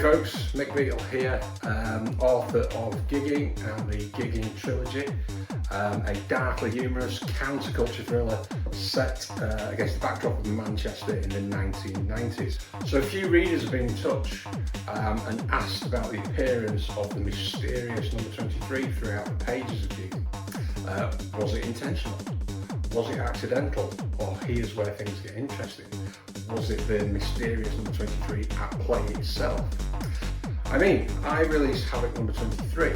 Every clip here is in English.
folks, Mick Beatle here, author of Gigging and the Gigging Trilogy, a darkly humorous counterculture thriller set against the backdrop of Manchester in the 1990s. So a few readers have been in touch and asked about the appearance of the mysterious number 23 throughout the pages of Gigging. Was it intentional? Was it accidental? Or here's where things get interesting. Was it the mysterious number 23 at play itself? I mean, I released Havok number 23.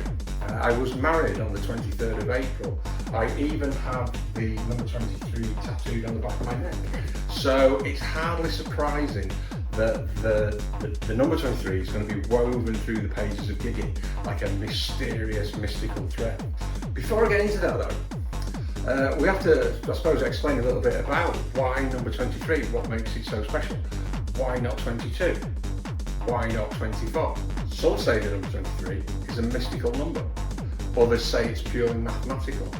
I was married on the 23rd of April. I even have the number 23 tattooed on the back of my neck. So it's hardly surprising that the number 23 is going to be woven through the pages of Gigging like a mysterious, mystical thread. Before I get into that though, we have to, I suppose, explain a little bit about why number 23, what makes it so special. Why not 22? Why not 24? Some say the number 23 is a mystical number. Others say it's purely mathematical.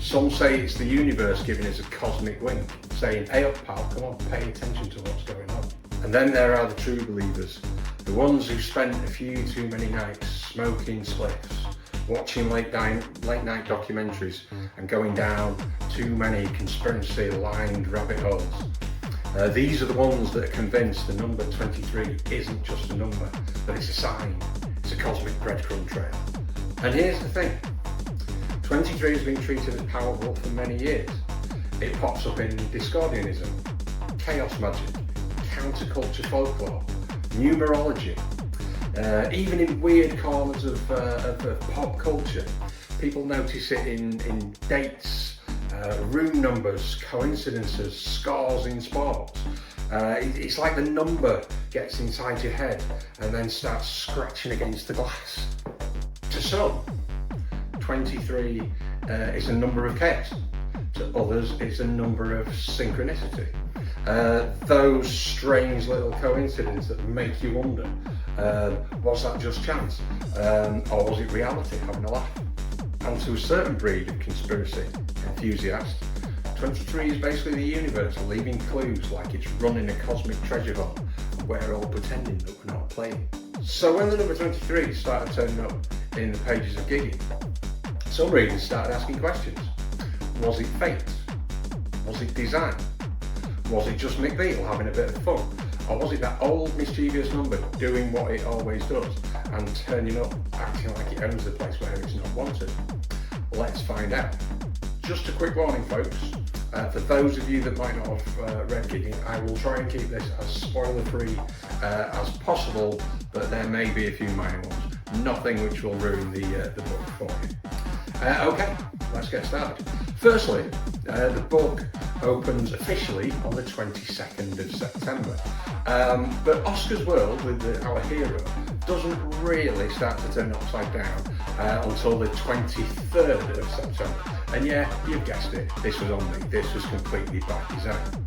Some say it's the universe giving us a cosmic wink, saying, hey up pal, come on, pay attention to what's going on. And then there are the true believers, the ones who spent a few too many nights smoking spliffs, watching late night documentaries and going down too many conspiracy-lined rabbit holes. These are the ones that are convinced the number 23 isn't just a number, but it's a sign, it's a cosmic breadcrumb trail. And here's the thing, 23 has been treated as powerful for many years. It pops up in Discordianism, chaos magic, counterculture folklore, numerology, even in weird corners of pop culture. People notice it in dates, room numbers, coincidences, scores in sports. It's like the number gets inside your head and then starts scratching against the glass. To some, 23 is a number of chaos. To others, it's a number of synchronicity. Those strange little coincidences that make you wonder, was that just chance? Or was it reality, having a laugh? And to a certain breed of conspiracy enthusiasts, 23 is basically the universe leaving clues like it's running a cosmic treasure vault, and we're all pretending that we're not playing. So when the number 23 started turning up in the pages of Gigging, some readers started asking questions. Was it fate? Was it design? Was it just Mick Beatle having a bit of fun? Or was it that old mischievous number doing what it always does and turning up acting like it owns the place where it's not wanted? Let's find out. Just a quick warning folks, for those of you that might not have read Gigging, I will try and keep this as spoiler free as possible, but there may be a few minor ones. Nothing which will ruin the book for you. Okay, let's get started. Firstly, the book opens officially on the 22nd of September, but Oscar's world with our hero doesn't really start to turn upside down until the 23rd of September. And yeah, you've guessed it, this was on me, this was completely by design.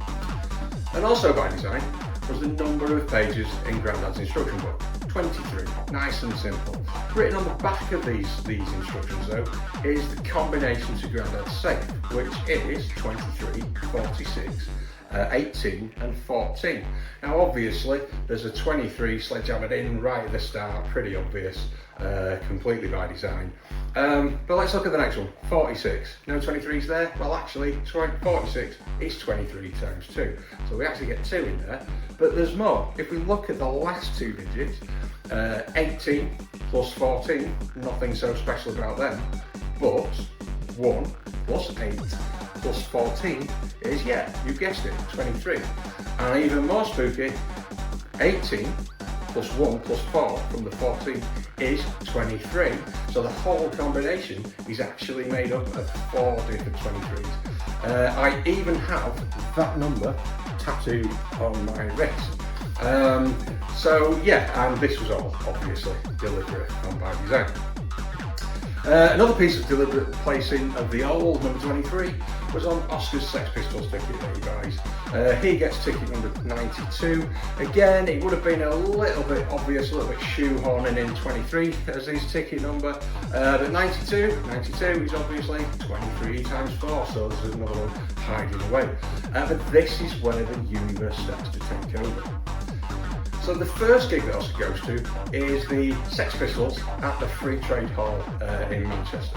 And also by design was the number of pages in Grandad's instruction book. 23, nice and simple. Written on the back of these instructions though is the combination to Grandad's safe, which is 23, 46, 18 and 14. Now obviously there's a 23 sledgehammered in right at the start, pretty obvious, completely by design. But let's look at the next one, 46. No 23's there? Well actually, 46 is 23 times 2. So we actually get 2 in there, but there's more. If we look at the last 2 digits, 18 plus 14, nothing so special about them, but 1 plus 8 plus 14 is, yeah, you guessed it, 23. And even more spooky, 18 plus 1 plus 4 from the 14 is 23. So the whole combination is actually made up of 4 different 23s. I even have that number tattooed on my wrist. So yeah, and this was all obviously deliberate and by design. Another piece of deliberate placing of the old number 23 was on Oscar's Sex Pistols ticket that he buys. He gets ticket number 92. Again, it would have been a little bit obvious, a little bit shoehorning in 23 as his ticket number, but 92 is obviously 23 times 4, so there's another one hiding away. But this is where the universe starts to take over. So So the first gig that Oscar goes to is the Sex Pistols at the Free Trade Hall in Manchester.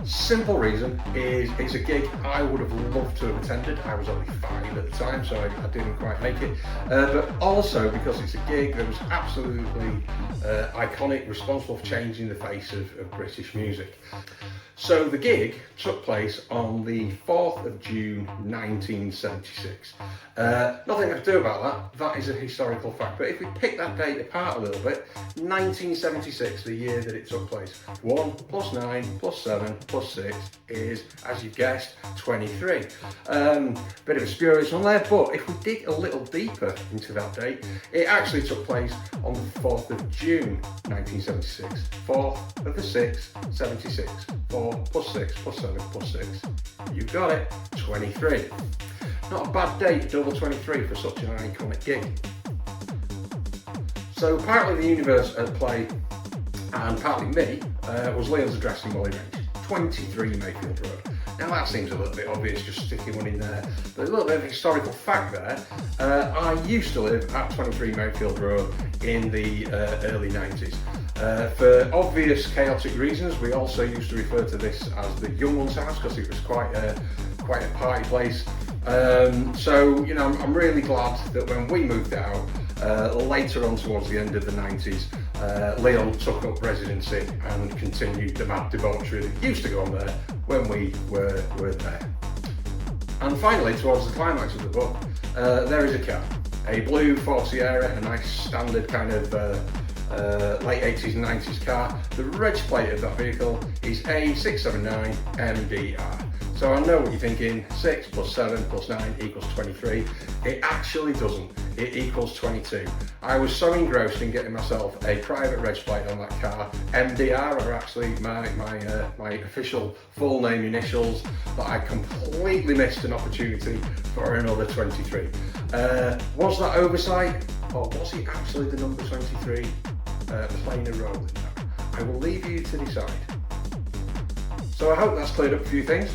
Simple reason is it's a gig I would have loved to have attended. I was only 5 at the time, so I didn't quite make it. But also because it's a gig that was absolutely iconic, responsible for changing the face of British music. So the gig took place on the 4th of June 1976. Nothing I can do about that, that is a historical fact. But if we pick that date apart a little bit, 1976, the year that it took place, 1 plus 9 plus 7 plus 6 is, as you guessed, 23. Bit of a spurious one there, but if we dig a little deeper into that date, it actually took place on the 4th of June 1976. 4th of the 6th, 76. 4 plus 6 plus 7 plus 6. You got it, 23. Not a bad date to double 23 for such an iconic gig. So partly the universe at play and partly me was Leo's address in Whalley Range, 23 Mayfield Road. Now that seems a little bit obvious, just sticking one in there, but a little bit of historical fact there. I used to live at 23 Mayfield Road in the early 90s. For obvious chaotic reasons, we also used to refer to this as the young one's house because it was quite a party place. So, you know, I'm really glad that when we moved out, later on towards the end of the 90s, Leo took up residency and continued the mad debauchery that used to go on there when we were there. And finally, towards the climax of the book, there is a car, a blue Ford Sierra, a nice standard kind of late 80s and 90s car. The reg plate of that vehicle is A679 MDR. So I know what you're thinking, 6 plus 7 plus 9 equals 23. It actually doesn't, it equals 22. I was so engrossed in getting myself a private reg plate on that car. MDR are actually my official full name initials, that I completely missed an opportunity for another 23. Was that oversight, or was it actually the number 23 playing a role in that? I will leave you to decide. So I hope that's cleared up a few things.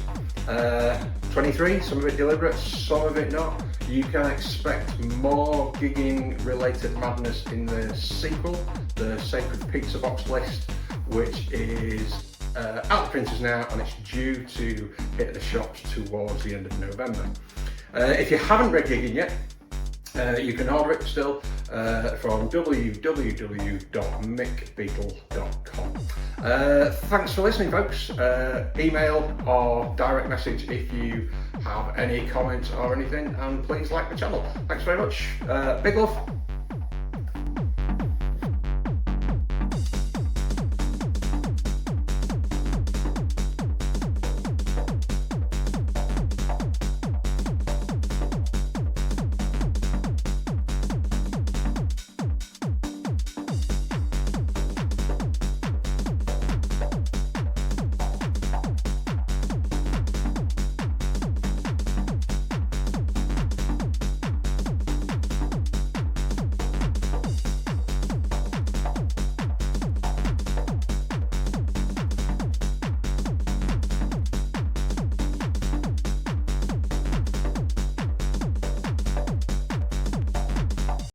23, some of it deliberate, some of it not. You can expect more gigging related madness in the sequel, the Sacred Pizza Box List, which is at the printers now and it's due to hit the shops towards the end of November. If you haven't read gigging yet, you can order it still from www.mickbeatle.com. Thanks for listening, folks. Email or direct message if you have any comments or anything, and please like the channel. Thanks very much. Big love.